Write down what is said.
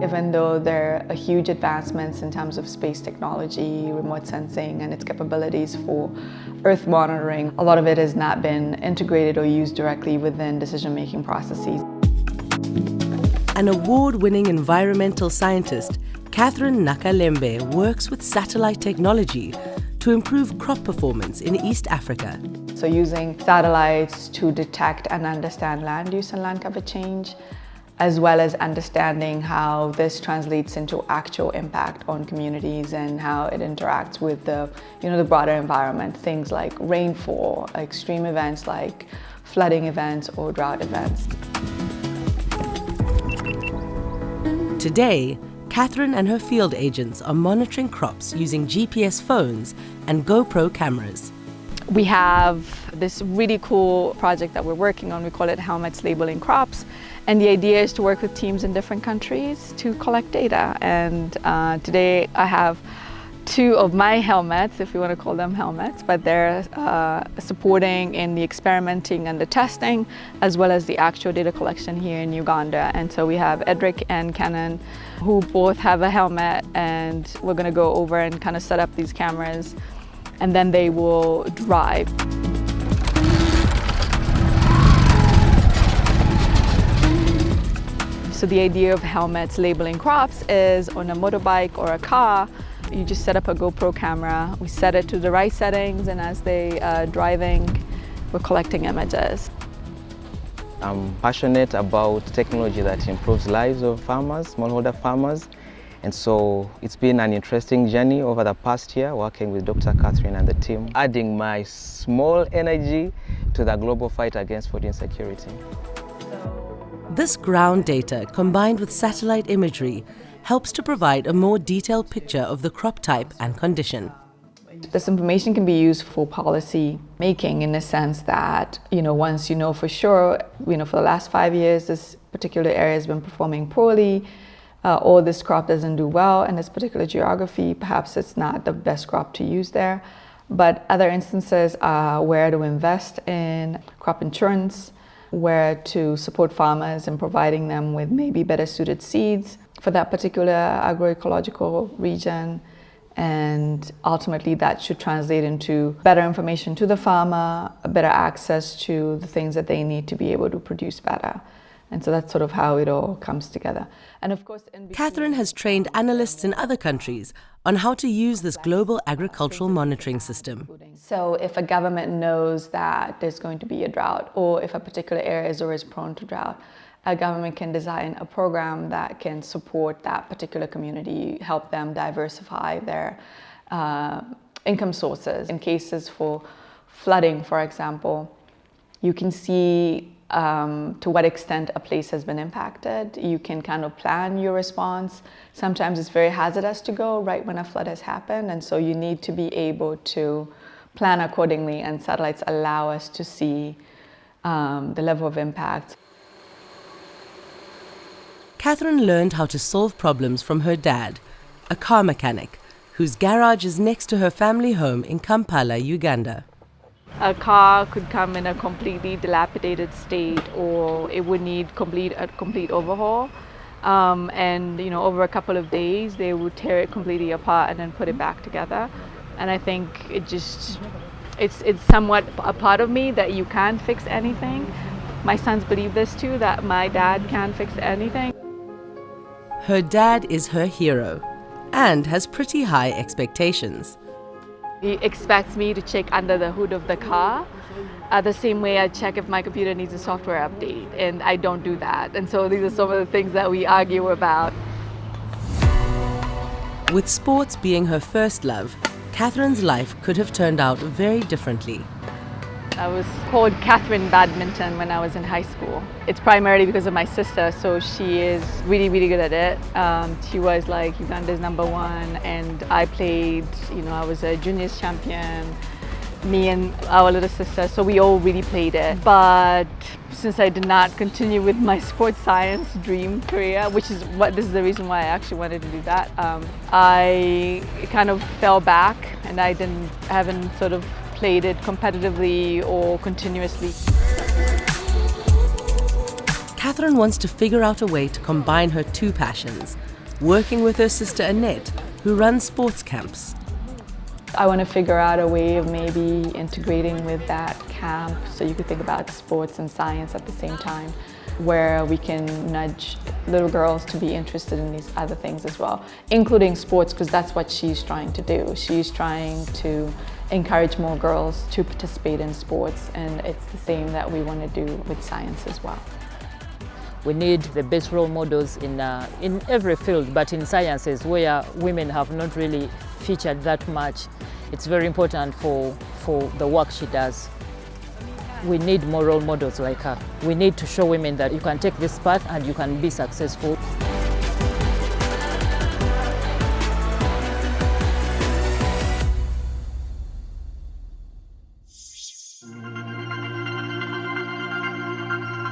Even though there are huge advancements in terms of space technology, remote sensing, and its capabilities for Earth monitoring, a lot of it has not been integrated or used directly within decision-making processes. An award-winning environmental scientist, Catherine Nakalembe works with satellite technology to improve crop performance in East Africa. So using satellites to detect and understand land use and land cover change, as well as understanding how this translates into actual impact on communities and how it interacts with the broader environment, things like rainfall, extreme events like flooding events or drought events. Today, Catherine and her field agents are monitoring crops using GPS phones and GoPro cameras. We have this really cool project that we're working on. We call it Helmets Labeling Crops. And the idea is to work with teams in different countries to collect data. And today I have two of my helmets, if you want to call them helmets, but they're supporting in the experimenting and the testing, as well as the actual data collection here in Uganda. And so we have Edric and Canon, who both have a helmet, and we're going to go over and kind of set up these cameras, and then they will drive. So the idea of helmets labeling crops is on a motorbike or a car, you just set up a GoPro camera, we set it to the right settings, and as they are driving, we're collecting images. I'm passionate about technology that improves lives of farmers, smallholder farmers. And so it's been an interesting journey over the past year working with Dr. Catherine and the team, adding my small energy to the global fight against food insecurity. This ground data, combined with satellite imagery, helps to provide a more detailed picture of the crop type and condition. This information can be used for policy making in the sense that, once you know for sure, for the last 5 years, this particular area has been performing poorly, or this crop doesn't do well in this particular geography, perhaps it's not the best crop to use there. But other instances are where to invest in crop insurance, where to support farmers in providing them with maybe better suited seeds for that particular agroecological region. And ultimately that should translate into better information to the farmer, better access to the things that they need to be able to produce better. And so that's sort of how it all comes together. And of course, Catherine has trained analysts in other countries on how to use this global agricultural monitoring system. So if a government knows that there's going to be a drought, or if a particular area is always prone to drought, a government can design a program that can support that particular community, help them diversify their income sources. In cases for flooding, for example, you can see to what extent a place has been impacted. You can kind of plan your response. Sometimes it's very hazardous to go right when a flood has happened, and so you need to be able to plan accordingly, and satellites allow us to see the level of impact. Catherine learned how to solve problems from her dad, a car mechanic, whose garage is next to her family home in Kampala, Uganda. A car could come in a completely dilapidated state, or it would need a complete overhaul. And over a couple of days, they would tear it completely apart and then put it back together. And I think it's somewhat a part of me that you can't fix anything. My sons believe this too, that my dad can't fix anything. Her dad is her hero and has pretty high expectations. He expects me to check under the hood of the car the same way I check if my computer needs a software update, and I don't do that. And so these are some of the things that we argue about. With sports being her first love, Catherine's life could have turned out very differently. I was called Catherine Badminton when I was in high school. It's primarily because of my sister, so she is really, really good at it. She was like Uganda's #1, and I played, I was a juniors champion, me and our little sister, so we all really played it. But since I did not continue with my sports science dream career, this is the reason why I actually wanted to do that, I kind of fell back, and I haven't sort of played it competitively or continuously. Catherine wants to figure out a way to combine her two passions, working with her sister Annet, who runs sports camps. I want to figure out a way of maybe integrating with that camp, so you could think about sports and science at the same time, where we can nudge little girls to be interested in these other things as well, including sports, because that's what she's trying to do. She's trying to encourage more girls to participate in sports, and it's the same that we want to do with science as well. We need the best role models in every field, but in sciences where women have not really featured that much, it's very important for the work she does. We need more role models like her. We need to show women that you can take this path and you can be successful.